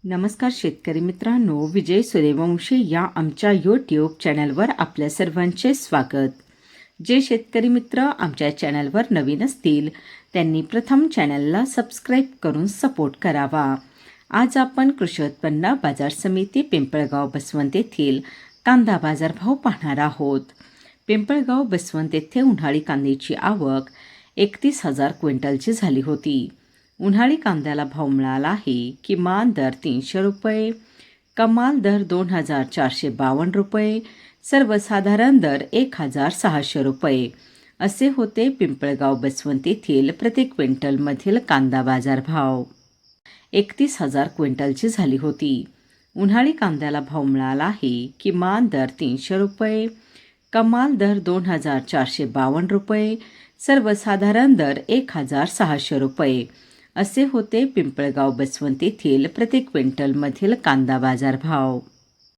नमस्कार शेतकरी मित्रांनो, विजय सूर्यवंशी या आमच्या यूट्यूब चॅनलवर आपल्या सर्वांचे स्वागत. जे शेतकरी मित्र आमच्या चॅनलवर नवीन असतील त्यांनी प्रथम चॅनलला सबस्क्राईब करून सपोर्ट करावा. आज आपण कृषी उत्पन्न बाजार समिती पिंपळगाव बसवंत येथील कांदा बाजारभाव पाहणार आहोत. पिंपळगाव बसवंत येथे उन्हाळी कांद्याची आवक 31,000 क्विंटलची झाली होती. उन्हाळी कांद्याला भाव मिळाला आहे. किमान दर 300 रुपये, कमाल दर 2,452 रुपये, सर्वसाधारण दर 1,600 रुपये असे होते पिंपळगाव बसवंत येथील प्रति क्विंटलमधील कांदा बाजारभाव. 31,000 क्विंटलची झाली होती. उन्हाळी कांद्याला भाव मिळाला आहे. किमान दर 300 रुपये, कमाल दर 2,452 रुपये, सर्वसाधारण दर 1,600 रुपये असे होते पिंपळगाव बसवंत येथील प्रति क्विंटलमधील कांदा बाजारभाव.